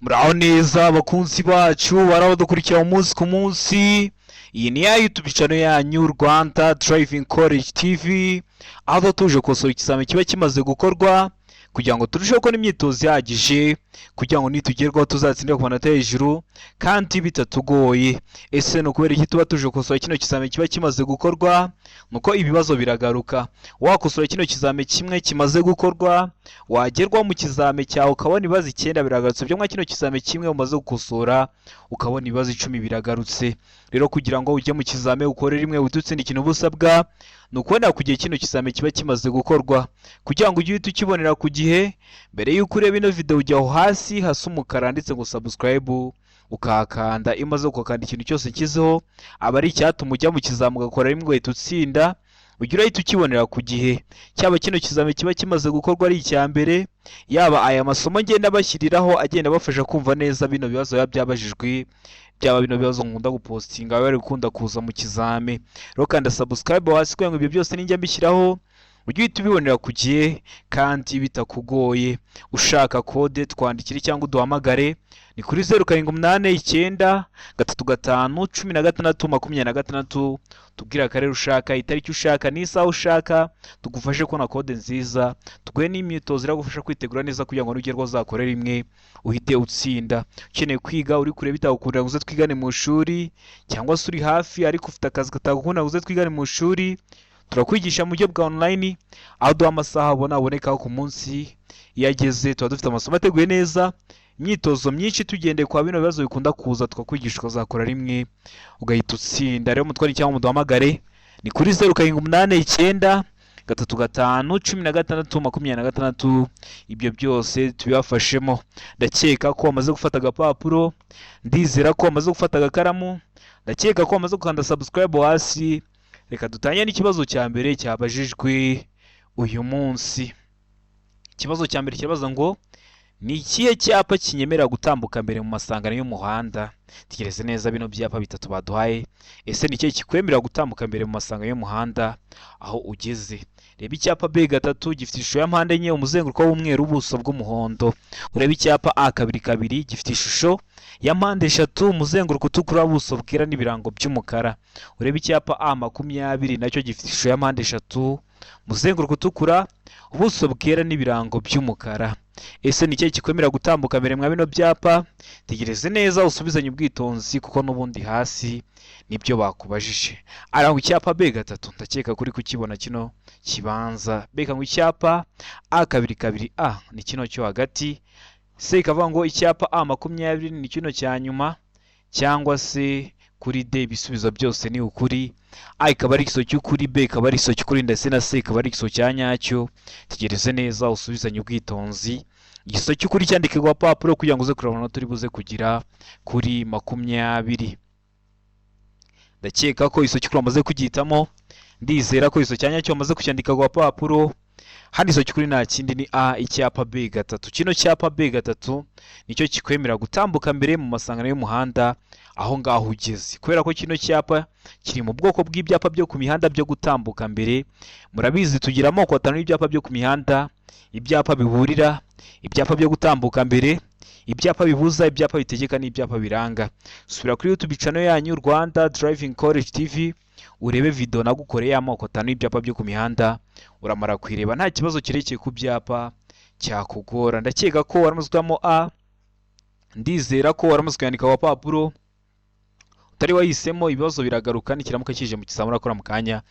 Muraho neza abakunzi bacu barabadukurikira umunsi ku munsi. Iyi ni ya YouTube channel yanyu Rwanda Driving College TV, aho tuje kosora ikizamini kiba kimaze gukorwa kugira ngo turusheho gukora imyitozo ihagije kugira ngo nitugerwaho tuzatsindira ku manota hejuru kandi bitatugoye. Ese no kubera iki tuba tuje kosora kino kizamini kiba kimaze gukorwa? Nuko ibibazo biragaruka. Wakosora kino kizamini kimwe kimaze gukorwa, wagerwa mu kizamini cyawe ukabona ibibazo 9 biragarutse. Byo mwa kino kizamini kimwe umaze gukosora ukabona ibibazo 10 biragarutse. Rero kugira ngo ujye mu kizamini ukore rimwe udutsinde ikintu busabwa nukubona kugiye kino kizamini kiba kimaze gukorwa. Kugira ngo ujye ukibonera ku gihe, mbere yuko ureba ino video ujya aho hasi hasa umukara ndetse ngo subscribe ukakanda. Imaze gukanda ikintu cyose kizeho aba ari icyatuma ujya mu kizamini ugakora rimwe uhita utsinda, ugira uhita ukibonera ku gihe. Cyaba kino kizamini kiba kimaze gukorwa ari icya mbere, yaba aya masomo ngenda bashyiriraho agenda bafasha kumva neza bino bibazo byabajijwe, byaba bino bibazo nkunda gupostinga bari gukunda kuza mu kizame. Rero kanda subscribe hasi kugira ngo ibyo byose ninjya mbishyiraho ujye uhita ubibonera ku gihe kandi bitakugoye. Ushaka kode twandikire cyangwa uduhamagare ni kuri 0789 tubwira akarere ushaka, itariki ushaka, n'isaha ushaka, tugufashe kubona kode nziza, tuguhe n'imyitozo iragufasha kwitegura neza kugira ngo nugerwa uzakore rimwe uhite utsinda. Ukeneye kwiga uri kure bitagukundira ngo uze twigane mu shuri, cyangwa se uri hafi ariko ufite akazi katagukundira ngo uze twigane mu shuri, turakwigisha mu buryo bwa online aho duha amasaha abonekaho ku munsi. Iyo ageze tuba dufite amasomo ateguye neza, imyitozo myinshi tugendeye kwa bino bibazo bikunda kuza, tukakwigisha ukazakora rimwe ugahita utsinda. Rero mutware cyangwa muduhamagare ni kuri 0789 ibyo byose tubibafashemo. Ndakeka ko wamaze gufata agapapuro, ndizera ko wamaze gufata agakaramu, ndakeka ko wamaze gukanda subscribe hasi. Reka dutanye n'ikibazo cya mbere cyabajijwe uyu munsi. Ikibazo cya mbere kibaza ngo ni ikihe cyapa kinyemerera gutambuka mbere mu masangano y'umuhanda? Tegereze neza bino byapa bitatu baduhaye. Ese ni ikihe kikwemerera gutambuka mbere mu masangano y'umuhanda aho ugeze? Reba icyapa B3 gifite ishusho ya mpande enye, umuzenguruko w'umweru, ubuso bw'umuhondo. Ureba icyapa A22 gifite ishusho ya mpande 3, umuzenguruko utukura, ubuso bwera n'ibirango by'umukara. Ureba icyapa A20 nacyo gifite ishusho ya mpande 3, umuzenguruko utukura, ubuso bwera n'ibirango by'umukara. Ese ni ikihe kikwemerera gutambuka mbere mwa bino byapa? Tegereze neza usubizanye ubwitonzi kuko nubundi hasi nibyo bakubajije. Arangwa icyapa B3 ndakeka kuri kukibona kino kibanza. Beka ngo icyapa A22A ni kino cyo hagati, se ikavuga ngo icyapa A20 ni kino cya nyuma, cyangwa se kuri D ibisubizo byose ni ukuri. A ikaba ari ikiso cy'ukuri, B ikaba ari ikiso cy'ukuri, ndetse na C ikaba ari ikiso cya nyacyo. Tegereze neza usubizanye ubwitonzi. Igiso cy'ukuri cyandike ku papuro kugira ngo uze kurabona turi buze kugira kuri 20. Ndakeka ko ikiso cy'ukuri amaze kugitamo, ndizera ko ikiso cya nyacyo amaze kucyandika ku papuro. Hano ikiso cy'ukuri nta kindi ni A, icyapa B3. Kino cyapa B3 nicyo kikwemera gutambuka mbere mu masangano y'umuhanda aho ngaho ugeze, kubera ko kino cyapa kiri mu bwoko bw'ibyapa byo ku mihanda byo gutambuka mbere. Murabizi tugira amoko 5 y'ibyapa byo ku mihanda: ibyapa biburira, ibyapa byo gutambuka mbere, ibyapa bibuza, ibyapa bitegeka n'ibyapa biranga. Subira kuri YouTube channel yanyu Rwanda Driving College TV urebe video nagukoreye amoko 5 y'ibyapa byo ku mihanda, uramara kwireba nta kibazo kirekeye ku byapa cyakugora. Ndakeka ko waramaze kutamo A, ndizera ko waramaze kwandika wa papuro. Utari wahisemo ibibazo biragaruka nikiramuka kije mu kizamura akora mu kanya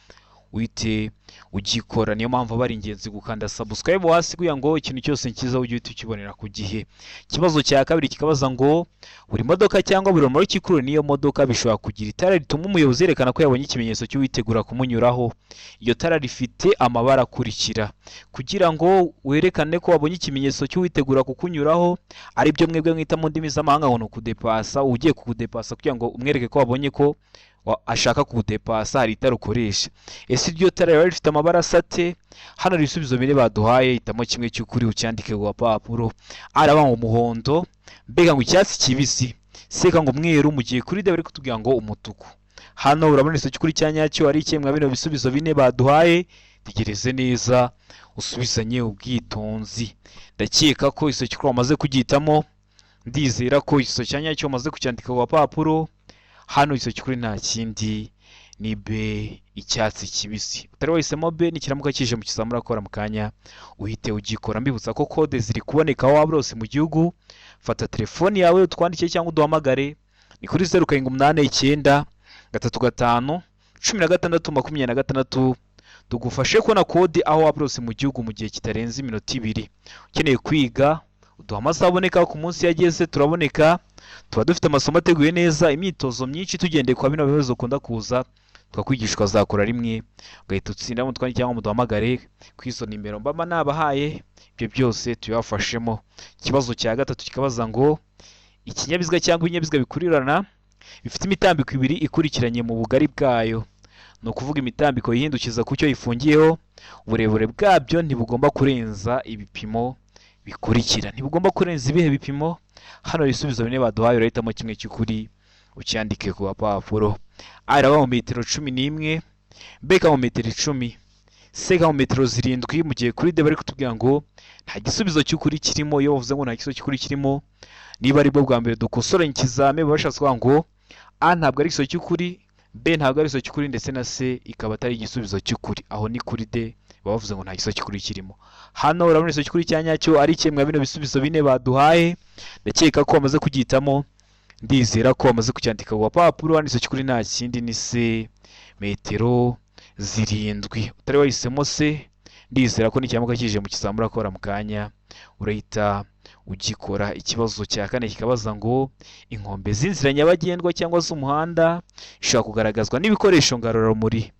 wite ugikora. Niyo mpamvu bari ingenzi gukanda subscribe hasi kugira ngo ikintu cyose nkiza ujye ukibonera ku gihe. Ikibazo cya kabiri kikabaza ngo buri modoka cyangwa buri rumuri cy'ikuru niyo modoka bishobora kugira itara rituma umuyobozi yerekana ko yabonye ikimenyetso cy'uwitegura kumunyuraho. Iyo tara rifite amabara akurikira. Kugira ngo werekane ko wabonye ikimenyetso cy'uwitegura kukunyuraho, ari byo mwebwe mwita mu ndimi z'amahanga ngo kudepasa, ugiye kudepasa kugira ngo umwereke ko wabonye ko ashaka kudepasa, hari itara ukoresha. Ese iryo tara rero rifite amabara asate? Hano ibisubizo bine baduhaye, hitamo kimwe cy'ukuri ucyandike ku papuro. Araba ngo umuhondo, mbega ngo icyatsi kibisi, seka ngo umweru, mu gihe kuri D bari kutubwira ngo umutuku. Hano urabona iso cy'ukuri cya nyacyo ari ikemwe bino bisubizo bine baduhaye. Tegereze neza usubizanye ubwitonzi. Ndakeka ko iso cy'ukuri wamaze kugitamo, ndizera ko igiso cya nyacyo wamaze kucyandika ku gapapuro. Hano igiso cy'ukuri nta kindi ni B icyatsi kibisi. Utari wahisemo B nikiramuka kije mu kizamura akora mu kanya uhite ugikora. Mbibutsa ko kode ziri kuboneka aho waba hose mu gihugu. Fata telefoni yawe utwandike cyangwa uduhamagare, ni kuri 0789 35 16 26 tugufashe kubona kode aho waba hose mu gihugu mu gihe kitarenze iminota 2. Ukeneye kwiga uduha amasaha aboneka ku munsi yageze, turaboneka. Tuba dufite amasomo ateguye neza, imyitozo myinshi tugendeye kwa bino bibazo ukunda kuza, tukakwigisha ukazakora rimwe ugahita utsinda mu twanya cyangwa muduhamagare ku izo nimero mbamba nabahaye. Ibyo byose tuyafashemo. Ikibazo cya gatatu kikabaza ngo ikinyabiziga cyangwa ibinyabiziga bikurirana bifite imitambiko ibiri ikurikiranye mu bugari bwayo. Ni ukuvuga imitambiko yihindukiza ku cyo ifungiyeho, uburebure bwabyo ntibugomba kurenza ibipimo bikurikira. Ntibugomba kurenza ibihe bipimo? Hano ibisubizo bine baduhaye urahitamo kimwe cy'ukuri ucyandike ku gapapuro. A iraba mu metero 11, B ikaba mu metero 10, C ikaba mu metero 7, mu gihe kuri D bari kutubwira ngo nta gisubizo cy'ukuri kirimo. Iyo bavuze ngo nta gisubizo cy'ukuri kirimo, niba ari bwo bwa mbere dukosoranye ikizame baba bashatse kuvuga ngo A ntabwo ari igisubizo cy'ukuri, B ntabwo ari igisubizo cy'ukuri, ndetse na C ikaba atari igisubizo cy'ukuri. Aho ni kuri D baba bavuze ngo nta gisubizo cy'ukuri kirimo. Hano urabona igisubizo cy'ukuri cya nyacyo ari kimwe bino bisubizo bine baduhaye. Ndakeka ko wamaze kugihitamo, ndizera ko wamaze kucyandika ku gapapuro. Hano igisubizo cy'ukuri nta kindi ni C metero 7. Utari wahisemo C, ndizera ko nikiramuka kije mu kizamura akora mu kanya urahita ugikora. Ikibazo cya kane kikabaza ngo inkombe z'inzira nyabagendwa cyangwa z'umuhanda ishobora kugaragazwa n'ibikoresho ngarurarumuri.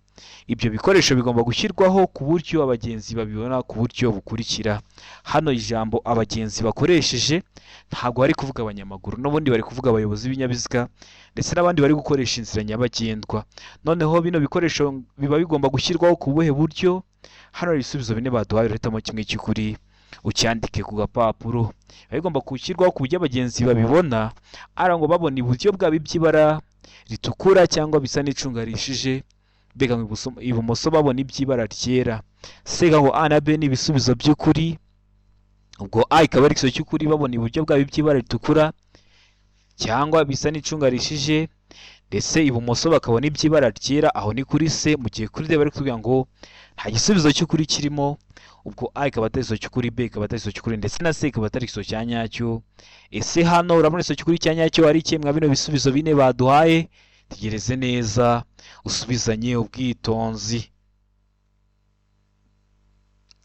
Ibyo bikoresho bigomba gushyirwaho ku buryo abagenzi babibona ku buryo bukurikira. Hano ijambo abagenzi bakoresheje ntabwo bari kuvuga abanyamaguru, n'ubundi bari kuvuga abayobozi b'ibinyabiziga ndetse n'abandi bari gukoresha inzira nyabagendwa. Noneho bino bikoresho biba bigomba gushyirwaho ku buhe buryo? Hano ibisubizo bine baduhaye urahitamo kimwe cy'ukuri ucyandike ku gapapuro. Biba bigomba gushyirwaho ku buryo abagenzi babibona, ara ngo babona iburyo bwabo iby'ibara ritukura cyangwa bisa n'icunga rishije, mbega ibumoso babona iby'ibara ryera. Sega ngo A na B ni ibisubizo by'ukuri, ubwo A ikaba ari igisubizo cy'ukuri babona iburyo bwabo iby'ibara ritukura cyangwa bisa n'icunga rishije, ndetse ibumoso bakabona iby'ibara ryera. Aho ni kuri C, mu gihe kuri D bari kuvuga ngo nta gisubizo cy'ukuri kirimo, ubwo A ikaba atari igisubizo cy'ukuri, B ikaba atari igisubizo cy'ukuri, ndetse na C ikaba atari igisubizo cya nyacyo. Ese hano urabona igisubizo cy'ukuri cya nyacyo ari kimwe bino bisubizo bine baduhaye? Tegereze neza usubizanye ubwitonzi.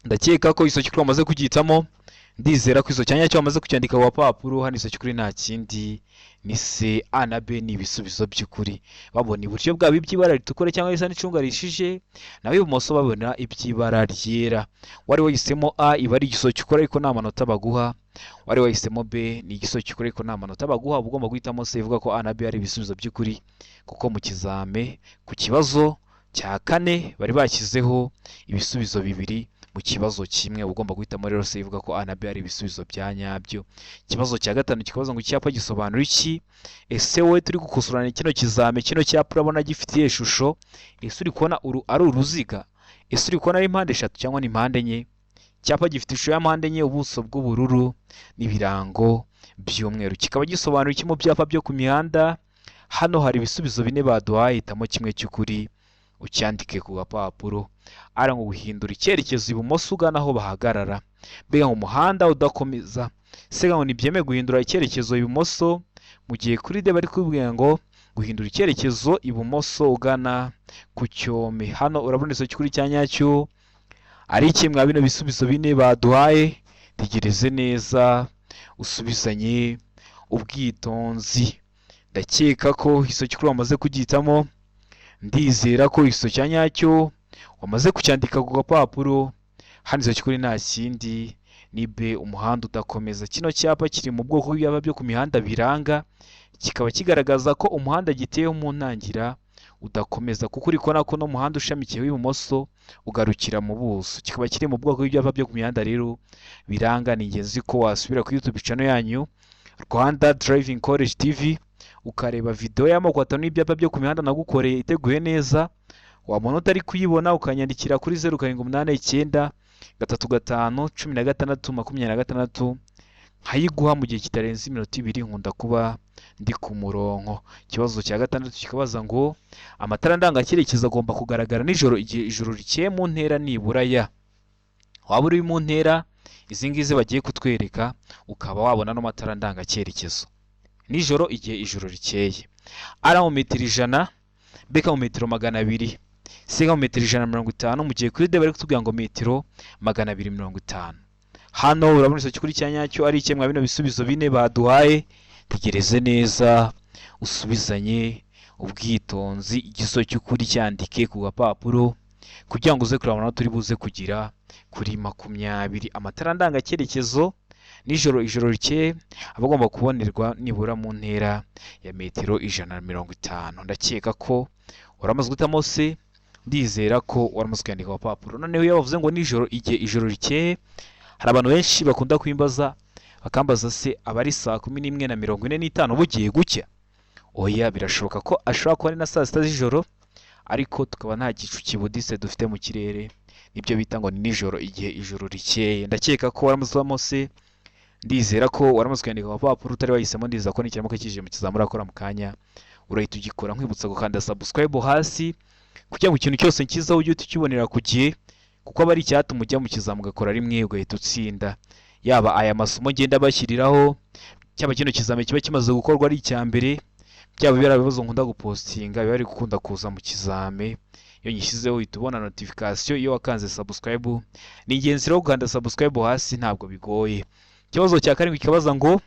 Ndakeka ko igisubizo cy'ukuri wamaze kugihitamo, ndizera ko igisubizo cya nyacyo wamaze kucyandika ku gapapuro. Hano igisubizo cy'ukuri nta kindi ni C. A na B ni ibisubizo by'ukuri babona iburyo bwabo iby'ibara ritukura cyangwa bisa n'icunga rishije, naho ibumoso babona iby'ibara ryera. Wari wahisemo A iba ari igisubizo cy'ukuri ariko nta manota baguha. Wari wahisemo B ni igisubizo cy'ukuri ariko nta manota baguha. Uba ugomba guhitamo C ivuga ko A na B ari ibisubizo by'ukuri, kuko mu kizame ku kibazo cya kane bari bashyizeho ibisubizo bibiri mu kibazo kimwe. Ugomba guhitamo rero C ivuga ko A na B ari ibisubizo bya nyabyo. Ikibazo cya gatanu kikabaza ngo icyapa gisobanura iki? Ese wowe turi gukosorana kino kizame, kino cyapa urabona gifitiye ishusho? Ese uri kubona ari uruziga? Ese uri kubona ari impande eshatu cyangwa ni impande enye? Icyapa gifite ishusho ya mpande enye, ubuso bw'ubururu n'ibirango by'umweru. Kikaba gisobanura iki mu byapa byo ku mihanda? Hano hari ibisubizo bine baduhaye, hitamo kimwe cy'ukuri ucyandike ku gapapuro. Ara ngo guhindura icyerekezo ibumoso ugana aho bahagarara, mbega ngo umuhanda udakomeza. Sega ngo ntibyemewe guhindura icyerekezo ibumoso, mu gihe kuri D bari kubwira ngo guhindura icyerekezo ibumoso ugana ku cyome. Hano urabona igisubizo cy'ukuri cya nyacyo ari kimwe bino bisubizo bine baduhaye. Tegereze neza usubizanye ubwitonzi. Ndakeka ko igisubizo cy'ukuri wamaze kugihitamo, ndizera ko igisubizo cya nyacyo wamaze kucyandika ku gapapuro. Hano igisubizo cy'ukuri nta kindi ni B, umuhanda udakomeza. Kino cyapa kiri mu bwoko bw'ibyapa byo ku mihanda biranga, kikaba kigaragaza ko umuhanda giteyeho mu ntangira udakomeza, kuko uri kubona ko no muhanda ushamikiyeho ibumoso ugarukira mu buso. Kikaba kiri mu bwoko bw'ibyapa byo ku mihanda rero biranga. Ni ingenzi ko wasubira ku YouTube channel yanyu Rwanda Driving College TV ukareba video y'amoko atanu y'ibyapa byo ku mihanda nagukoreye iteguye neza. Wabona utari kuyibona ukanyandikira kuri 0789 35 16 26 nkayiguha mu gihe kitarenze iminota 2 nkunda kuba ndi ku murongo. Ikibazo cya gatandatu kikabaza ngo amatara ndangacyerekezo agomba kugaragara nijoro igihe ijuru rikeye mu ntera nibura ya. Waba uri mu ntera izi ngizi bagiye kutwereka ukaba wabona no matara ndangacyerekezo nijoro igihe ijuru rikeye. Ara mu metero 100, beka mu metero 200, sega mu metero 150, mu gihe kuri de bari kutubwira ngo metero 250. Hano urabona iso kuri cyanyacyo ari ikemwa bino bisubizo bine baduhaye. Tegereze neza usubizanye ubwitonzi igiso cy'ukuri cyandike ku gapapuro kugira ngo uze kurabona turi buze kugira kuri 20. Amatara ndangacyerekezo nijoro ijoro rikeye abagomba kubonerwa nibura mu ntera ya metero 150. Ndakeka ko waramaze gutamo se, ndizera ko waramaze kwandika ku gapapuro. Noneho iyo bavuze ngo nijoro igihe ijoro rikeye, hari abantu benshi bakunda kwimbaza bakambaza se abari saa 11:45 bugiye gucya. Oya, birashoboka ko ashobora kuba ari na saa 6 z'ijoro, ariko tukaba nta gicu kibudise dufite mu kirere, nibyo bita ngo ni nijoro igihe ijoro rikeye. Ndakeka ko waramuzamo se, ndizera ko waramaze kwandika ku gapapuro. Utari wahisemo ndiza ko nikiramuka kije mu kizamura akora mu kanya urahita ugikora. Nkwibutsa gukanda subscribe hasi kugira ngo ikintu cyose nkizaho ujye ukibonera ku gihe, kuko aba ari icyatuma ujya mu kizamu ugakora rimwe ugahita utsinda. Yaba aya masomo ngenda bashyiriraho, cyaba kino kizame kiba kimaze gukorwa ari icya mbere, byaba birabibazo nkunda gupostinga biba ari gukunda kuza mu kizame. Iyo nyishyizeho uhita ubona notification iyo wakanze subscribe. Ni ingenzi rero gukanda subscribe hasi, ntabwo bigoye. Ikibazo cya karindwi kibaza ngo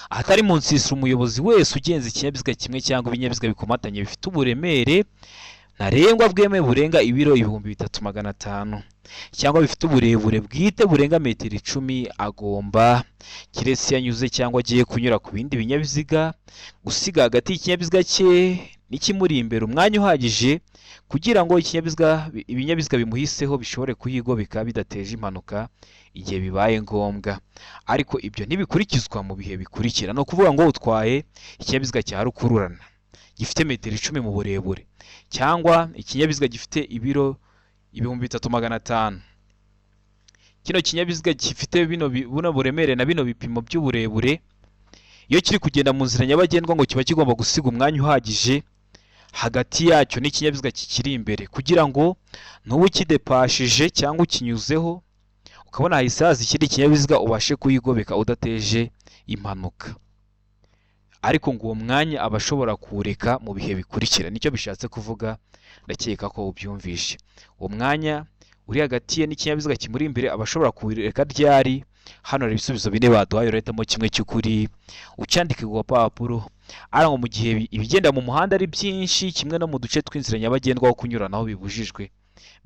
ahatari mu nsisiro umuyobozi wese ugenza ikinyabiziga kimwe cyangwa ibinyabiziga bikomatanye bifite uburemere ntarengwa bwemewe burenga ibiro 3500 cyangwa bifite uburebure bwite burenga metero 10 agomba, kiretse yanyuze cyangwa agiye kunyura ku bindi binyabiziga, gusiga hagati y'ikinyabiziga cye n'ikimuri imbere umwanya uhagije kugira ngo ibinyabiziga bimuhiseho bishobore kuhigobeka bidateje impanuka igihe bibaye ngombwa. Ariko ibyo ntibikurikizwa mu bihe bikurikira. No kuvuga ngo utwaye ikinyabiziga cya rukururana gifite metero 10 mu burebure, cyangwa ikinyabiziga gifite ibiro 3500. Kino kinyabiziga gifite buno buremere na bino bipimo by'uburebure, iyo kiri kugenda mu nzira nyabagendwa ngo kiba kigomba gusiga umwanya uhagije hagati yacyo n'ikinyabiziga kikiri imbere, kugira ngo n'ubu kidepashije cyangwa ukinyuzeho ukabona hahise haza ikindi kinyabiziga ubashe kuyigobeka udateje impanuka. Ariko ngo uwo mwanya aba ashobora kuwureka mu bihe bikurikira. Nicyo bishatse kuvuga, ndakeka ko ubyumvishe. Uwo mwanya uri hagati ye n'ikinyabiziga kimuri imbere aba ashobora kuwureka ryari. Hano hari ibisubizo bine baduhaye, urahitamo kimwe cy'ukuri ucyandike ku gapapuro. Ariko mu gihe ibigenda mu muhanda ari byinshi, kimwe no mu duce tw'inzira nyabagendwa aho kunyuranaho bibujijwe.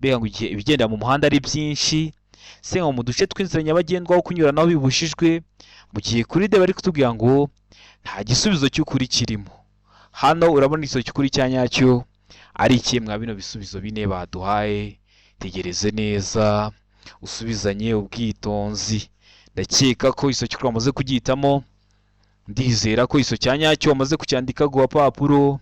Mbega ngo igihe ibigenda mu muhanda ari byinshi, se ngo mu duce tw'inzira nyabagendwa aho kunyuranaho bibujijwe, mu gihe kuri de bari kutubwira ngo nta gisubizo cy'ukuri kirimo. Hano urabona iso cy'ukuri cyanyacyo ari ikemwa bino bisubizo bine baduhaye. Tegereze neza usubizanye ubwitonzi. Ndakeka ko iso cy'ukuri wamaze kugihitamo, ndizera ko iso cyanyacyo wamaze kucyandika ku gapapuro.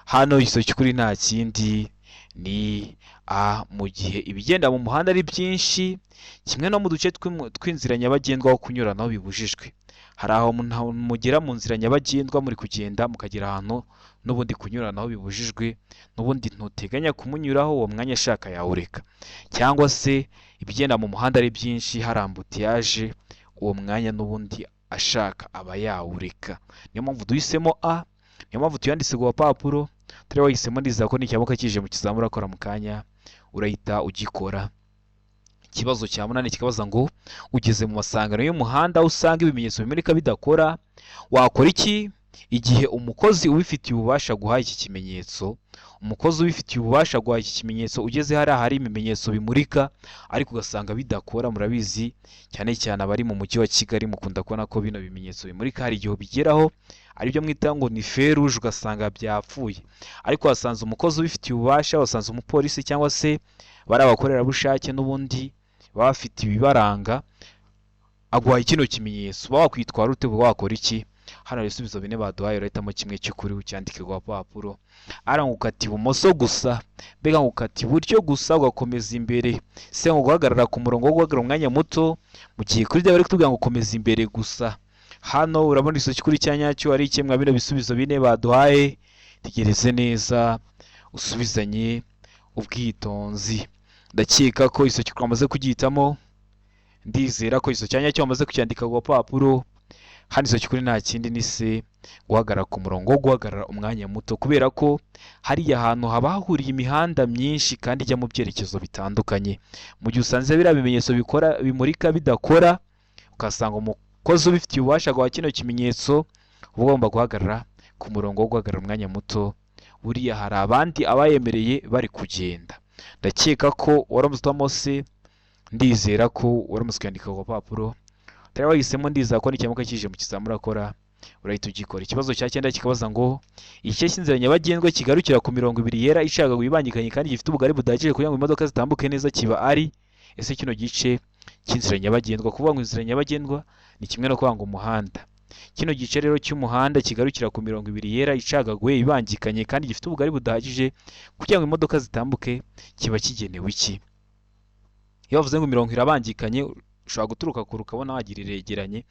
Hano iso cy'ukuri nta kindi ni a. Mu gihe ibigenda mu muhanda ari byinshi, kimwe no mu duce tw'inzira nyabagendwa aho kunyuranaho bibujijwe. Hari aho mugera mu nzira nyabagendwa muri kugenda mukagera ahantu n'ubundi kunyuranaho bibujijwe, n'ubundi ntuteganya kumunyuraho, uwo mwanya ashaka yawureka. Cyangwa se ibigenda mu muhanda ari byinshi hari ambutiyaje, uwo mwanya n'ubundi ashaka aba yawureka. Niyo mpamvu duhisemo a, niyo mpamvu tuyanditse ku gapapuro. Turi wahisemo ndizera ko n'icyamuka kije mu kizamura akora mu kanya urahita ugikora. Ikibazo cya 8 kikabaza ngo ugeze mu masangano y'umuhanda usanga ibimenyetso bimurika bidakora, wakora iki igihe umukozi ubifitiye ububasha guha iki kimenyetso? Umukozi ubifitiye ububasha guha iki kimenyetso ugeze hari ibimenyetso bimurika ariko ugasanga bidakora. Murabizi cyane cyane abari mu mujyi wa Kigali mukunda kubona ko bino bimenyetso bimurika hari igihe bigeraho ari byo mwita ngo ni feruje ugasanga byapfuye. Ariko wasanze umukozi ubifitiye ububasha, wasanze umupolisi cyangwa se bari abakorerabushake n'ubundi bafite ibibaranga, aguha kino kimenyetso. Wakwitwara ute, wakora iki hano hari ibisubizo bine baduhaye, urahitamo kimwe cy'ukuri ucyandike ku gapapuro. ara ngo ukata ibumoso gusa, mbega ngo ukata iburyo gusa ugakomeza imbere, se ngo guhagarara ku murongo wo guhagarara umwanya muto, mu gihe kuri bari kutubwira ngo komeza imbere gusa. Hano urabona igisozi cy'ukuri cya nyacyo ari kimwe bino bisubizo bine baduhaye, tegereze neza usubizanye ubwitonzi. Ndakeka ko igisozi cy'ukuri wamaze kugihitamo, ndizera ko igisozi cya nyacyo wamaze kucyandika ku gapapuro. Hano igisozi cy'ukuri nta kindi ni se, guhagarara ku murongo wo guhagarara umwanya muto, kubera ko hariya hantu haba hahuriye imihanda myinshi kandi ijya mu byerekezo bitandukanye. Mu gihe usanze biriya bimenyetso bimurika bidakora, ugasanga umukozi ubifitiye ububasha bwa kino kimenyetso, uba ugomba guhagarara ku murongo wo guhagarara umwanya muto. Buriya hari abandi abayemereye bari kugenda. Ndakeka ko waramutse utamo se, ndizera ko waramutse ukandika ku gapapuro. Utari wahisemo, ndizera ko n'ikimuka kije mu kizamini urakora, urahita ugikora. Ikibazo cya 9 kikabaza ngo igice cy'inzira nyabagendwa kigarukira ku mirongo ibiri yera icagaguye ibangikanye kandi gifite ubugari budahagije kugira ngo imodoka zitambuke neza kiba ari ese kino gice cy'inzira nyabagendwa. Kuvuga ngo inzira nyabagendwa ni kimwe no kuvuga ngo umuhanda. Kino gice rero cy'umuhanda kigarukira ku mirongo ibiri yera icagaguye ibangikanye kandi gifite ubugari budahagije kugira ngo imodoka zitambuke kiba kigenewe iki? Iyo bavuze ngo imirongo irabangikanye, ushobora guturuka kure ukabona wagira iregeranye,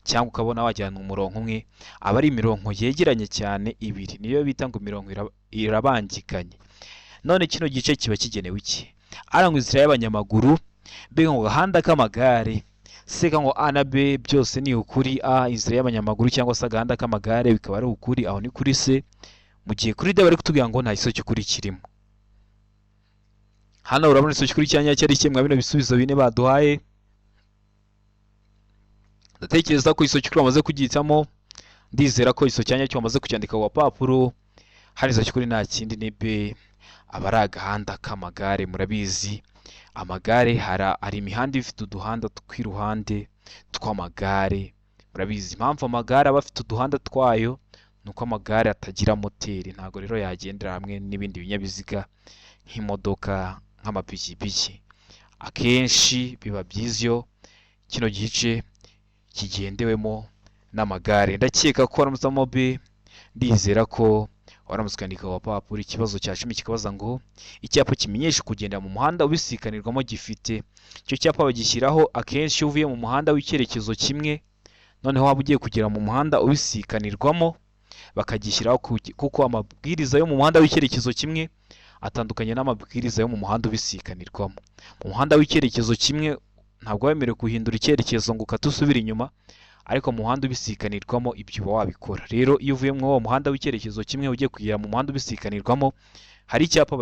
cyangwa ukabona wajyana umurongo umwe, aba ari imirongo yegeranye cyane ibiri, niyo bita ngo imirongo irabangikanye. None kino gice kiba kigenewe iki? Ara ngo inzira y'abanyamaguru, mbega ngo gahanda k'amagare, seka ngo A na B byose ni ukuri. A inzira y'abanyamaguru cyangwa se agahanda k'amagare bikaba ari ukuri, aho ni kuri se. Mu gihe kuri D bari kutubwira ngo nta gisozi cy'ukuri kirimo. Hano urabona igisozi cy'ukuri cya nyacyo ari kimwe bino bisubizo bine baduhaye. Ndatekereza ko igisozi cy'ukuri wamaze kugihitamo, ndizera ko igisozi cya nyacyo wamaze kucyandika ku gapapuro. Hano igisozi cy'ukuri nta kindi ni B, aba ari agahanda k'amagare. Murabizi amagare hari imihanda ifite uduhanda tw'iruhande tw'amagare. Murabizi impamvu amagare aba afite uduhanda twayo, nuko amagare atagira moteri, ntabwo rero yagendera hamwe n'ibindi binyabiziga nk'imodoka, nk'amapikipiki. Akenshi biba byiza iyo kino gice kigendewemo n'amagare. Ndakeka ko waramutse B, ndizera ko waramutse ukandika ku gapapuro. Ikibazo cya 10 kikabaza ngo icyapa kimenyesha kugenda mu muhanda ubisikanirwamo gifite. Icyo cyapa bagishyiraho akenshi iyo uvuye mu muhanda w'icyerekezo kimwe, noneho waba ugiye kugera mu muhanda ubisikanirwamo bakagishyiraho, kuko amabwiriza yo mu muhanda w'icyerekezo kimwe atandukanye n'amabwiriza yo mu muhanda ubisikanirwamo. Mu muhanda w'icyerekezo kimwe ntabwo wemerewe guhindura icyerekezo ngo ukate usubire inyuma, ariko mu muhanda ubisikanirwamo ibyo uba wabikora. Rero iyo uvuye mu muhanda w'icyerekezo kimwe ugiye kugera mu muhanda ubisikanirwamo, hari icyapa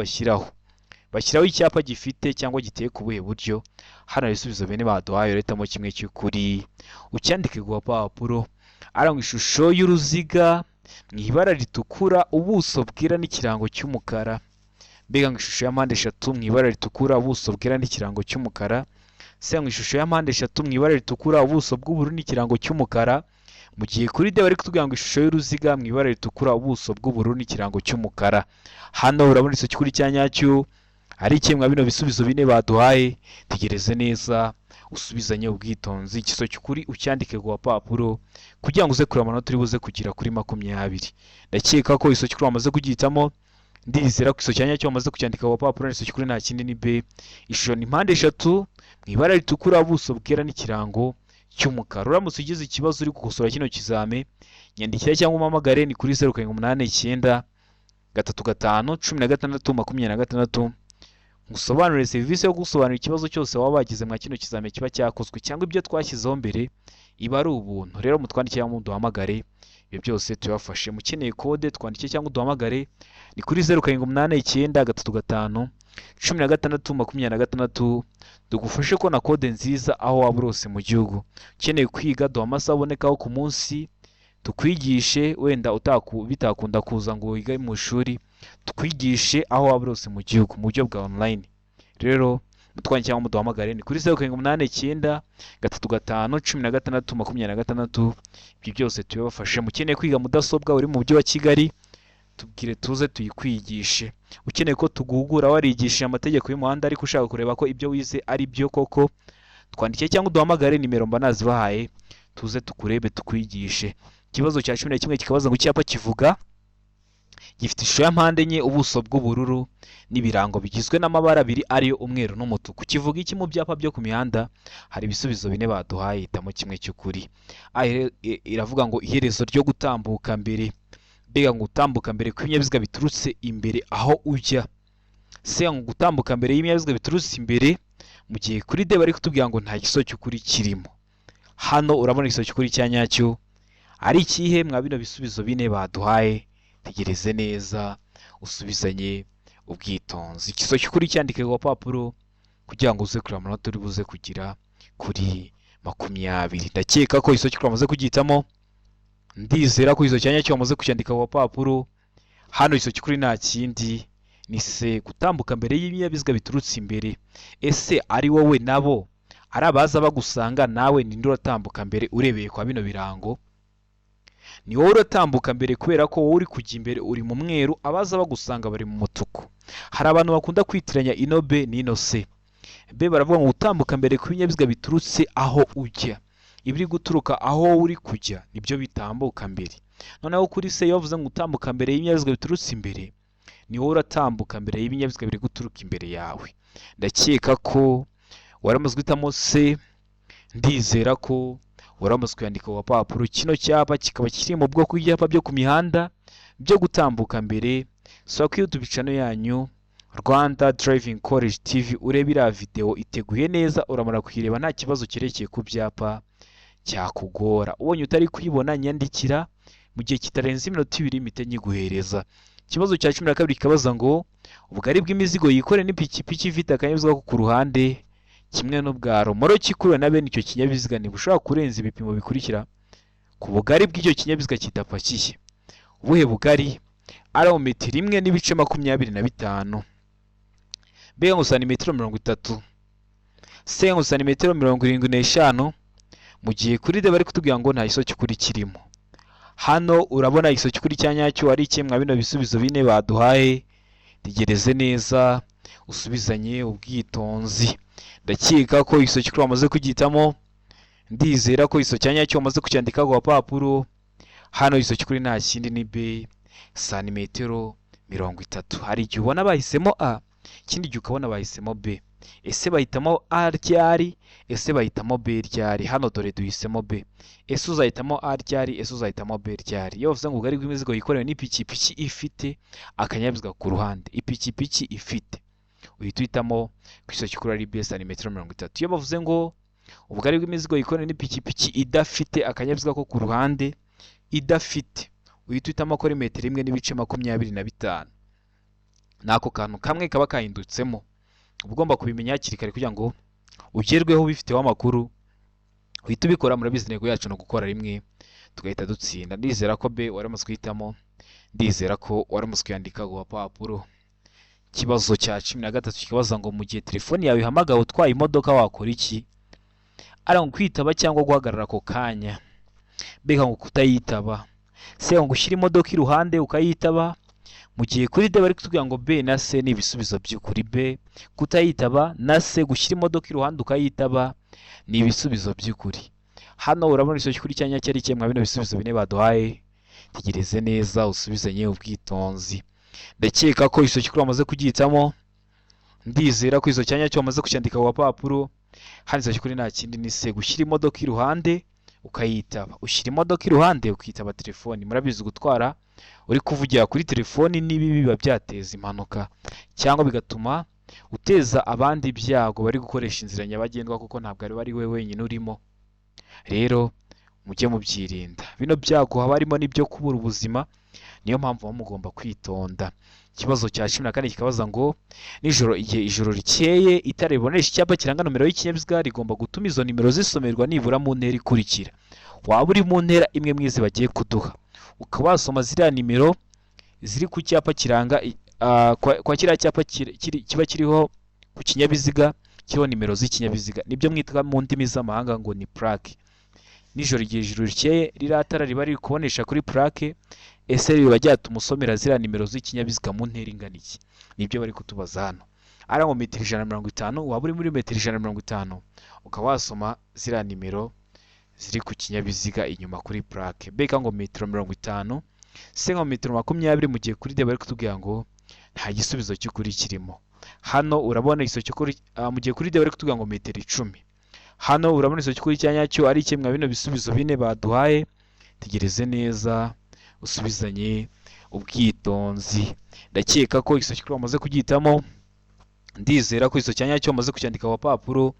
bashyiraho icyapa gifite cyangwa giteye ku buhe buryo. Hano hari ibisubizo bine baduhaye, urahitamo kimwe cy'ukuri ucyandike ku gapapuro. Arangwa ishusho y'uruziga mu ibara ritukura, ubuso bwera n'ikirango cy'umukara. Mbega ngo ishusho ya mpande eshatu mu ibara ritukura, ubuso bwera n'ikirango cy'umukara. Se ngo ishusho ya mpande eshatu mu ibara ritukura, ubuso bw'ubururu n'ikirango cy'umukara. Mu gihe kuri D bari kutubwira ngo ishusho y'uruziga mu ibara ritukura, ubuso bw'ubururu n'ikirango cy'umukara. Hano urabona igisozi cy'ukuri cya nyacyo ari kimwe bino bisubizo bine baduhaye. Tegereze neza usubizanye ubwitonzi. Igisozi cy'ukuri ucyandike ku gapapuro kugira ngo uze kureba amanota uri buze kugira kuri 20. Ndakeka ko igisozi cy'ukuri wamaze kugihitamo, ndizera ko igisozi cya nyacyo wamaze kucyandika ku gapapuro. Igisozi cy'ukuri nta kindi ni B, ishusho ni mpande eshatu mu ibara ritukura, ubuso bwera n'ikirango cy'umukara. Uramutse ugize ikibazo uri gukosora kino kizame, nyandikira cyangwa umpamagare ni kuri 0789 35 16 26. Ngusobanurire serivisi yo gusobanura ikibazo cyose waba wagize mwa kino kizame kiba cyakozwe, cyangwa ibyo twashyizeho mbere iba ari ubuntu. Rero mutwandikire cyangwa muduhamagare, ibyo byose tubafashe. Mukeneye kode twandikire cyangwa uduhamagare ni kuri 0789 35 16 26. Dugufashe ko na kode nziza aho waba urose mu gihugu. Ukeneye kwiga, duha amasaha abonekaho ku munsi tukwigishe. Wenda bitakunda kuza ngo wige mu ishuri, tukwigishe aho waba urose mu gihugu mu buryo bwa online. Rero mutwandikire cyangwa muduhamagare ni kuri 0789 35 16 26. Ibyo byose tubafashe. Mukeneye kwiga mudasobwa uri mu mujyi wa Kigali, tubwire tuze tuyikwigishe. Ukeneye ko tuguhugura warigishije amategeko y'umuhanda ariko ushaka kureba ko ibyo wize ari byo koko, twandikire cyangwa uduhamagare nimero mba nazibahaye, tuze tukurebe tukwigishe. Ikibazo cya 11 kikabaza ngo icyapa kivuga gifite ishusho ya mpande enye, ubuso bw'ubururu n'ibirango bigizwe n'amabara abiri ariyo umweru n'umutuku. Kivuga iki mu byapa byo ku mihanda? Hari ibisubizo bine baduhaye, hitamo kimwe cy'ukuri. Iravuga ngo iherezo ryo gutambuka mbere. Mbega ngo gutambuka mbere kw'ibinyabiziga biturutse imbere aho ujya. Se ngo gutambuka mbere y'ibinyabiziga biturutse imbere, mu gihe kuri D bari kutubwira ngo nta giso cy'ukuri kirimo. Hano urabona igiso cy'ukuri cya nyacyo ari ikihe? Mwa bino bisubizo bine baduhaye, tegereze neza usubizanye ubwitonzi. Ikiso cy'ukuri cyandike ku papuro kugira ngo uze kureba amanota uri buze kugira kuri 20. Ndakeka ko igiso cy'ukuri amaze kugitamo, ndizera ko igiso cya nyacyo amaze kucyandika ku papuro. Hano igiso cy'ukuri nta kindi ni se, gutambuka mbere y'ibinyabiziga biturutse imbere. Ese ari wowe nabo ari abaza bagusanga, nawe ninde uratambuka mbere urebeye kwa bino birango? Ni wowe uratambuka mbere kubera ko wowe uri kujya imbere uri mu mweru, abaza bagusanga bari mu mutuku. Hari abantu bakunda kwitiranya ino B n'ino C. B baravuga ngo gutambuka mbere kw'ibinyabiziga biturutse aho ujya. Ibiri guturuka aho wowe uri kujya nibyo bitambuka mbere. Noneho kuri C iyo bavuze ngo gutambuka mbere y'ibinyabiziga biturutse imbere, ni wowe uratambuka mbere y'ibinyabiziga biri guturuka imbere yawe. Ndakeka ko waramaze guhitamo C, ndizera ko waramaze kuyandika ku papuro. Kino cyapa kikaba kiri mu bwoko bw'ibyapa byo ku mihanda byo gutambuka mbere. So ko YouTube channel yanyu Rwanda Driving College TV ureba iriya video iteguye neza, uramara kuyireba nta kibazo kirekeye ku byapa cyakugora. Ubonye utari kuyibona nyandikira mu gihe kitarenze iminota 2 mpite nyiguhereza. Ikibazo cya 12 kikabaza ngo ubugari bw'imizigo yikore n'ipikipiki ifite akanyabiziga ko ku ruhande kimwe n'ubwa romoro kikuruwe na bene icyo kinyabiziga ntibushobora kurenza ibipimo bikurikira ku bugari bw'icyo kinyabiziga kidapakiye. Ubuhe bugari? Ari metero 1.25, B ngo santimetero 30, C ngo santimetero 75, mu gihe kuri D bari kutubwira ngo nta giso cy'ukuri kirimo. Hano urabona igiso cy'ukuri cya nyacyo ari kimwe bino bisubizo bine baduhaye, tegereze neza usubizanye ubwitonzi. Ndakeka ko igiso cy'ukuri wamaze kugitamo, ndizera ko igiso cya nyacyo wamaze kucyandika ku papuro. Hano igiso cy'ukuri nta kindi ni B, santimetero 30. Hari igihe ubona bahisemo A, ikindi gihe ukabona bahisemo B. Ese bahitamo A ryari? Ese bahitamo B ryari? Hano dore duhisemo B. Ese uzahitamo A ryari? Ese uzahitamo B ryari? Iyo bavuze ngo ubugari bw'imizigo yikorewe n'ipikipiki ifite akanyabiziga ku ruhande, ipikipiki ifite, uhita uhitamo ku iso cy'ukuri ari B, santimetero 30. Iyo bavuze ngo ubugari bw'imizigo yikorewe n'ipikipiki idafite akanyabiziga ko ku ruhande, idafite, uhita uhitamo ko ari metero 1.25. Nako kantu kamwe kaba kahindutsemo, uba ugomba kubimenya hakiri kare kugira ngo ugerweho bifiteho amakuru. Uhita ubikora, murabizi intego yacu no gukora rimwe tugahita dutsinda. Ndizera ko B waramaze guhitamo, ndizera ko waramaze kuyandika ku papuro. Ikibazo cya 13 kibaza ngo mu gihe telefoni yawe ihamagawe utwaye imodoka wakora iki? Ari ngo kwitaba cyangwa guhagarara ako kanya. B ngo kutayitaba. C ngo gushyira imodoka iruhande ukayitaba. Mu gihe kuri D bari kutubwira ngo B na C ni ibisubizo by'ukuri. B kutayitaba na C gushyira imodoka iruhande ukayitaba ni ibisubizo by'ukuri. Hano urabona igiso cy'ukuri cya nyacyo ari kimwe bino bisubizo bine baduhaye, tegereze neza usubizanye ubwitonzi. Ndakeka ko igiso cy'ukuri wamaze kugihitamo, ndizera ko igiso cya nyacyo wamaze kucyandika ku papuro. Hano igiso cy'ukuri nta kindi ni C, gushyira imodoka iruhande ukayitaba. Ushyira imodoka iruhande ukitaba telefoni. Murabizi gutwara uri kuvugira kuri telefoni nibi biba byateza impanuka cyangwa bigatuma uteza abandi ibyago bari gukoresha inzira nyabagendwa, kuko ntabwo ari bari we wenyine urimo. Rero mujye mubyirinda bino byago, haba harimo n'ibyo kubura ubuzima, niyo mpamvu mugomba kwitonda. Ikibazo cya 14 kikabaza ngo nijoro, igihe ijoro rikeye itara ribonesha icyapa kiranga nomero y'ikinyabiziga rigomba gutuma izo nimero zisomerwa nibura mu ntera ikurikira. Waba uri mu ntera imwe mwize bagiye kuduha, ukaba wasoma ziriya nimero ziri ku cyapa kiranga kwa kiriya cyapa kiba kiriho ku kinyabiziga, kiriho nimero z'ikinyabiziga, nibyo mwitwa mu ndimi z'amahanga ngo ni plaque. Nijoro igihe ijoro rikeye riratara riba riri kubonesha kuri plaque, ese riba ryatuma usomera ziriya nimero z'ikinyabiziga mu ntera ingana iki? Nibyo bari kutubaza hano. Ari ngo metero 150, waba uri muri metero 150 ukaba wasoma ziriya nimero ziri ku kinyabiziga inyuma kuri plaque. Beka ngo metero 50, se ngo metero 20, mu gihe kuri D bari kutubwira ngo nta gisubizo cy'ukuri kirimo. Hano urabona iso cy'ukuri mu gihe kuri D bari kutubwira ngo metero 10. Hano urabona iso cy'ukuri cyanyacyo ari kimwe bino bisubizo bine baduhaye. Tegereze neza usubizanye ubwitonzi. Ndakeka ko iso cy'ukuri bamaze kugitamo. Ndizera ko iso cyanyacyo bamaze kucyandika ku papuro.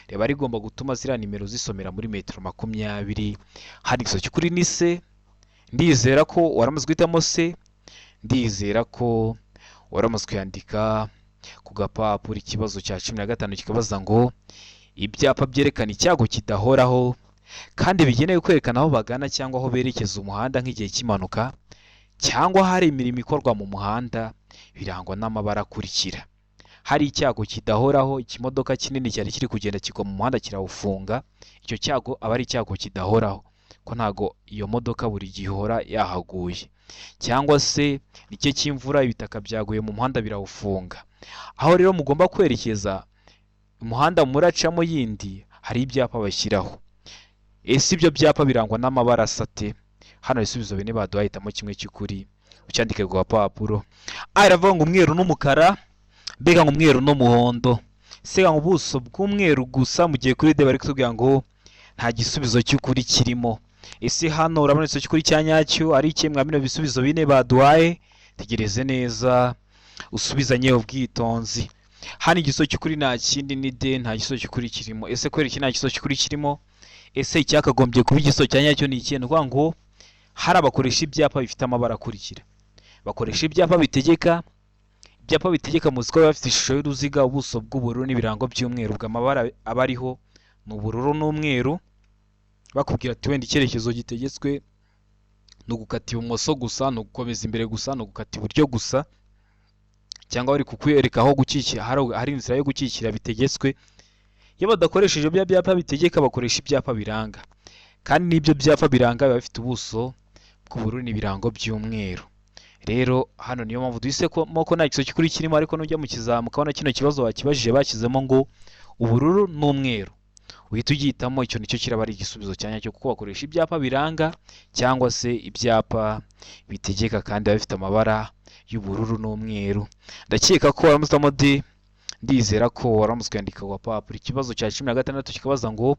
Reba rigomba gutuma zira nimero zisomera muri metero 20. Hari iso cy'ukuri ni se. Ndizera ko waramaze guhitamo se. Ndizera ko waramaze kuyandika ku gapapuro. Ikibazo cya 15 kikabaza ngo ibyapa byerekana icyago kidahoraho kandi bigenewe kwerekana aho bagana cyangwa aho berekeza umuhanda nk'igihe cy'impanuka cyangwa hari imirimo ikorwa mu muhanda birangwa n'amabara akurikira. Hari icyago kidahoraho, ikimodoka kinini cyari kiri kugenda kigwa mu muhanda kirawufunga, icyo cyago aba ari icyago kidahoraho ko ntago iyo modoka buri gihe ihora yahaguye. Cyangwa se nicyo cy'imvura ibitaka byaguye mu muhanda birawufunga. Aho rero mugomba kwerekeza umuhanda muracamo yindi hari ibyapa bashyiraho. Ese ibyo byapa birangwa n'amabara asate? Hano ibisubizo bine baduhahitamo kimwe cy'ukuri ucyandike ku gapapuro. Aravuga ngo umweru n'umukara, mbega ngo umweru n'umuhondo. Sega ngo ubuso bw'umweru gusa, mu gihe kuri D bari kutubwira ngo nta gisubizo cy'ukuri kirimo. Ese hano urabona iso cy'ukuri cyanyacyo ari kimwe bino bisubizo bine baduhaye. Tegereze neza usubizanye ubwitonzi. Hano igiso cy'ukuri nta kindi ni D, nta giso cy'ukuri kirimo. Ese kwera iki nta giso cy'ukuri kirimo? Ese icyakagombye kuba igiso cyanyacyo ni ikintu kwa ngo hari abakoresha ibyapa bifite amabara akurikira. Bakoresha ibyapa bitegeka. Ibyapa bitegeka muzi ko bafite ishusho y'uruziga, ubuso bw'ubururu n'ibirango by'umweru. Bw'amabara aba ariho ni ubururu n'umweru. Bakubwira ati wenda icyerekezo gitegetswe ni ugukata ibumoso gusa, ni ugukomeza imbere gusa, ni ugukata iburyo gusa, cyangwa bari kukwereka aho gukikira, hari inzira yo gukikira bitegetswe. Iyo badakoresheje ibyo byapa bitegeka bakoresha ibyapa biranga, kandi n'ibyo byapa biranga biba bifite ubuso bw'ubururu n'ibirango by'umweru. Rero hano niyo mpamvu duhise ko nta giso cy'ukuri kirimo, ariko nujya mu kizamuka ubona kino kibazo wakibajije bashyizemo ngo ubururu n'umweru, uhita ugihitamo. Icyo nicyo kiraba ari igisubizo cyanyacyo kuko bakoresha ibyapa biranga cyangwa se ibyapa bitegeka kandi biba bifite amabara y'ubururu n'umweru. Ndakeka ko waramutamo D. Ndizera ko waramutse kwandika ku papuro. Ikibazo cya 16 kikabaza ngo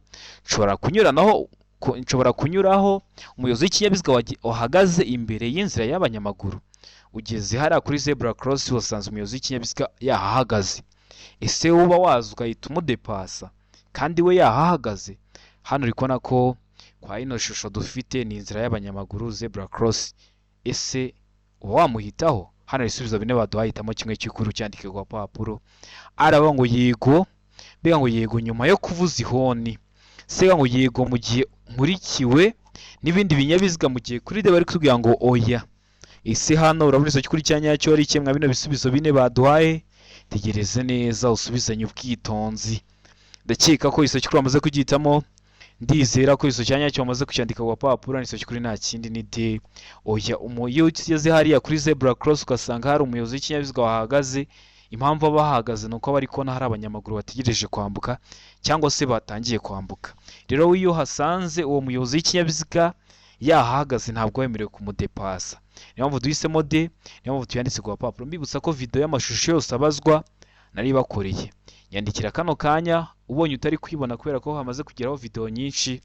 nshobora kunyuraho umuyobozi w'ikinyabiziga wahagaze imbere y'inzira y'abanyamaguru. Ugeze hariya kuri zebra cross wasanze umuyobozi w'ikinyabiziga yahahagaze. Ese uba waza ugahita umudepasa kandi we yahahagaze? Hano uri kubona ko kwa ino shusho dufite ni inzira y'abanyamaguru, zebra cross. Ese uba wamuhitaho? Hano ibisubizo bine baduhahitamo kimwe cy'ukuri cyandike ku papuro. Aravuga ngo yego, mbega ngo yego nyuma yo kuvuza ihoni. Sega ngo yego mu gihe nkurikiwe n'ibindi binyabiziga, mu gihe kuri D bari kutubwira ngo oya. Ese hano urabona iso cy'ukuri cyanyacyo ari kimwe bino bisubizo bine baduhaye. Tegereze neza usubizanye ubwitonzi. Ndakeka ko iso cy'ukuri bamaze kugitamo. Ndizera ko iso cyanyacyo bamaze kucyandika ku papuro. Iso cy'ukuri nta kindi ni D, oya. Iyo ugeze hariya kuri zebra cross ugasanga hari umuyobozi w'ikinyabiziga wahagaze, impamvu aba ahagaze nuko bari kubona hari abanyamaguru bategereje kwambuka cyangwa se batangiye kwambuka. Rero iyo hasanze uwo muyobozi w'ikinyabiziga yahahagaze ntabwo wemerewe kumudepasa. Niyo mpamvu duhisemo D, niyo mpamvu tuyanditse ku papuro. Mbibutsa ko video y'amashusho yose abazwa nari bakoreye. Yandikira kano kanya ubonye utari kwibona kubera ko hamaze kugeraho video nyinshi,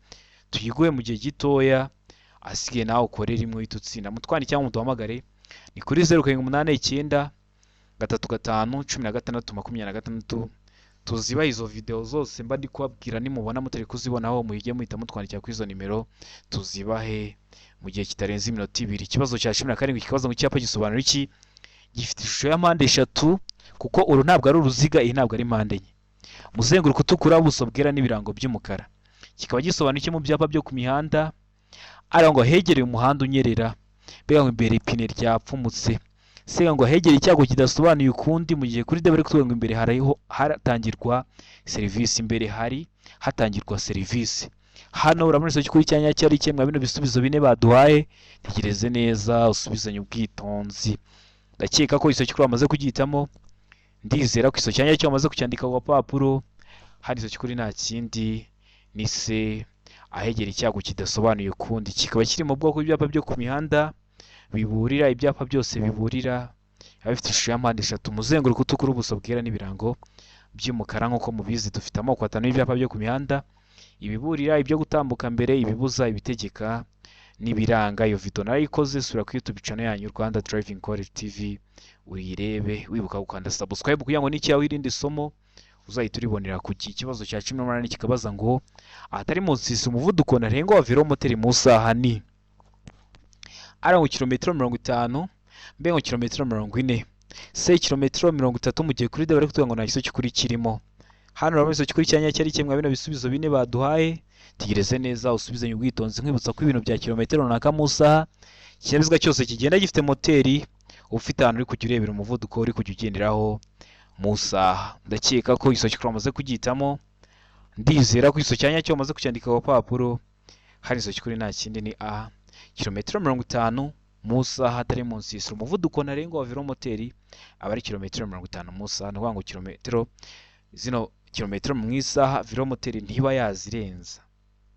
tuyiguye mu gihe gitoya, asigaye nawe ukorera imwe itutsinda. Mutwani cyangwa muduhamagare ni kuri 0789 35 16 tuziba izo video zose mba ndi kubabwira. Nimubona mutari kuzibonaho muhige muhita mutwandikira kuri izo nimero tuzibahe mu gihe kitarenze iminota 2. Ikibazo cya 17 kibazo mu cyapa gisobanura iki? Gifite ishusho ya mpande 3 kuko uru ntabwo ari uruziga, iyi ntabwo ari mpande enye. Muzenguruko utukura, ubuso bwera n'ibirango by'umukara. Kikaba gisobanura iki mu byapa byo ku mihanda? Aravuga ngo hegereye umuhanda unyerera, mbega ngo imbere ipine ryapfumutse. Sega ngo hegereye icyago kidasobanuye ukundi, mu gihe kuri D bari kutubwira ngo imbere hatangirwa serivisi, imbere hari hatangirwa serivisi. Hano urabona iso cy'ukuri cyanyacyo ari kimwe bino bisubizo bine baduhaye. Tegereze neza usubizanye ubwitonzi. Ndakeka ko iso cy'ukuri bamaze kugihitamo. Ndizera ko iso cyanyacyo bamaze kucyandika ku papuro. Hari iso cy'ukuri nta kindi ni se. ahegera icyago kidasobanuye ukundi, kikaba kiri mu bwoko bw'ibyapa byo ku mihanda biburira. Ibyapa byose biburira biba bifite ishusho ya mpande eshatu, umuzenguruko utukura, ubuso bwera n'ibirango by'umukara. Nk'uko mubizi dufite amoko atanu y'ibyapa byo ku mihanda: ibiburira, ibyo gutambuka mbere, ibibuza, ibitegeka n'ibiranga. Iyo video narayikoze, sura ku YouTube channel yanyu Rwanda Driving Quality TV uyirebe, wibuka gukanda subscribe kugira ngo n'icyawe irindi somo uzahita uribonera ku gihe. Ikibazo cya 18 kikabaza ngo ahatari munsi umuvuduko ntarengwa wa velomoteri mu saha ni ari mu kilometero 50, mbe mu kilometero 40, se kilometero 30 mu gihe kuri de bari kutuga ngo nta giso cy'ukuri kirimo. Hano urabona iso cy'ukuri cyanya cyari kimwe bino bisubizo bine baduhaye. Tegereze neza usubizanye ubwitonzi, nkwibutsa ko ibintu bya kilometero runaka mu saha, ikinyabiziga cyose kigenda gifite moteri ufite ahantu uri kujya urebera umuvuduko uri kujya ugenderaho mu saha. Ndakeka ko iso cy'ukuri amaze kugitamo, ndizera ko iso cyanya cyo amaze kucyandika ku papuro. Hari iso cy'ukuri nta kindi ni a kilometero 50 mu saha atari munsi umuvuduko ntarengwa wa velomoteri aba ari kilometero 50 mu saha. Ngo kilometero zino kilometero mu isaha velomoteri ntiba yazirenza,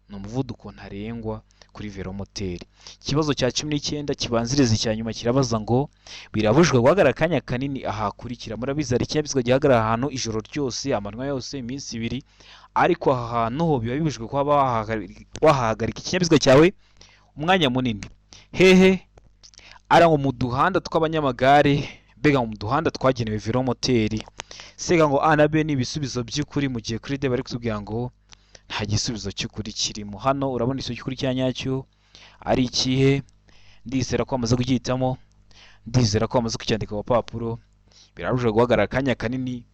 ni umuvuduko ntarengwa kuri velomoteri. Ikibazo cya 19 kibanziriza icya nyuma kirabaza ngo birabujwe guhagarara akanya kanini ahakurikira. Murabizi hari ikinyabiziga gihagarara ahantu ijoro ryose, amanywa yose, iminsi ibiri, ariko aha hantu ho biba bibujwe kuba wahagarika ikinyabiziga cyawe umwanya munini. Hehe? Ara ngo mu duhanda tw'abanyamagare, mbega mu duhanda twagenewe velomoteri. Sega ngo A na B ni ibisubizo by'ukuri, mu gihe kuri D bari kutubwira ngo nta gisubizo cy'ukuri kirimo. Hano urabona iso cy'ukuri cya nyacyo ari ikihe? Ndizera ko amaze kugihitamo, ndizera ko amaze kucyandika ku papuro. Birarujwe guhagarara akanya kanini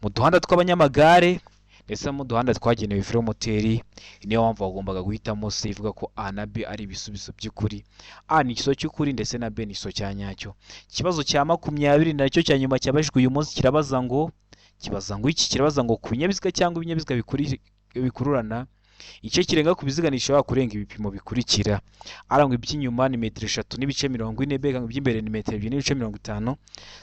mu duhanda tw'abanyamagare ndetse mu duhanda twagenewe velomoteri. Niyo mpamvu bagombaga guhitamo se ivuga ko A na B ari ibisubizo by'ukuri. A ni ikiso cy'ukuri ndetse na B ni iso cya nyacyo. Ikibazo cya 20 nacyo cya nyuma cyabajijwe uyu munsi kirabaza ngo kirabaza ngo ku binyabiziga cyangwa ibinyabiziga bikururana igice kirenga ku biziga nishobora kurenga ibipimo bikurikira. Arangwa iby'inyuma ni metero 3 n'ibice 40, bega ngo iby'imbere ni metero 2 n'ibice 50.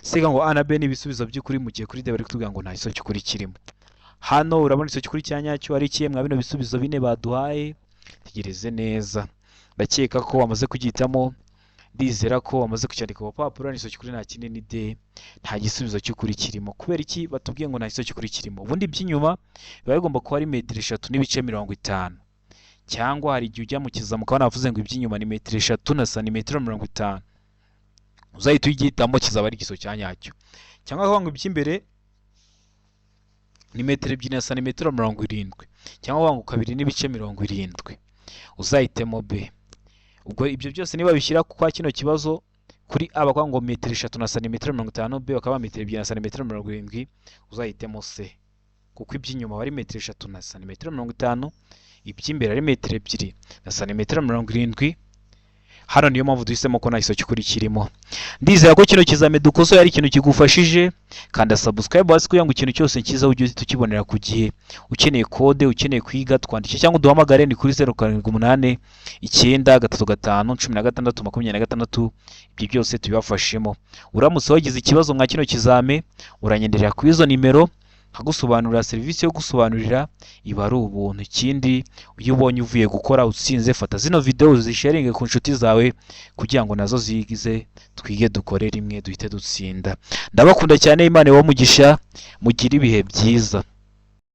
Sega ngo A na B ni ibisubizo by'ukuri, mu gihe kuri D bari kutubwira ngo nta iso cy'ukuri kirimo. Hano urabona iso cy'ukuri cya nyacyo ari ikihe mwa bino bisubizo bine baduhaye. Tegereze neza, ndakeka ko wamaze kugitamo, ndizera ko wamaze kucyandika ku papuro. Iso cy'ukuri nta kindi ni D, nta gisubizo cy'ukuri kirimo. Kubera iki batubwiye ngo nta iso cy'ukuri kirimo? Ubundi by'inyuma biba bigomba kuba ari metero 3 n'ibice 50, cyangwa hari igihe ujya mu kizamuka banavuze ngo iby'inyuma ni metero 3 na santimetero 50, uzahita ugihitamo kizaba ari igiso cya nyacyo. Cyangwa ngo iby'imbere ni metero 2 na santimetero 70, cyangwa ngo 2 n'ibice 70, uzahitemo B. Ubwo ibyo byose niba bishyira kwa kino kibazo kuri A bakwa ngo metero 3 na santimetero 50, B bakaba metero 2 na santimetero 70, uzahitemo C, kuko iby'inyuma bari metero 3 na santimetero 50, iby'imbere ari metero 2 na santimetero 70. Hano niyo mpamvu duhisemo ko nta iso cy'ukuri kirimo. Ndizera ko kino kizame dukoso ari ikintu kigufashije, kanda subscribe hasi kugira ngo ikintu cyose cyiza ujye tukibonera ku gihe. Ukeneye kode, ukeneye kwiga, twandike cyangwa duhamagare ni kuri 0789 935 16 26. Ibyo byose tubibafashemo. Uramutse wagize ikibazo mwa kino kizame, uranyenderera ku izo nimero hagusobanurira serivisi yo gusobanurira iba ari ubuntu. Ikindi iyo ubonye uvuye gukora utsinze, fata zino video uzisharinge ku nshuti zawe kugira ngo nazo zigize twige dukore rimwe duhite dutsinda. Ndabakunda cyane, Imana ibahe umugisha, mugire ibihe byiza.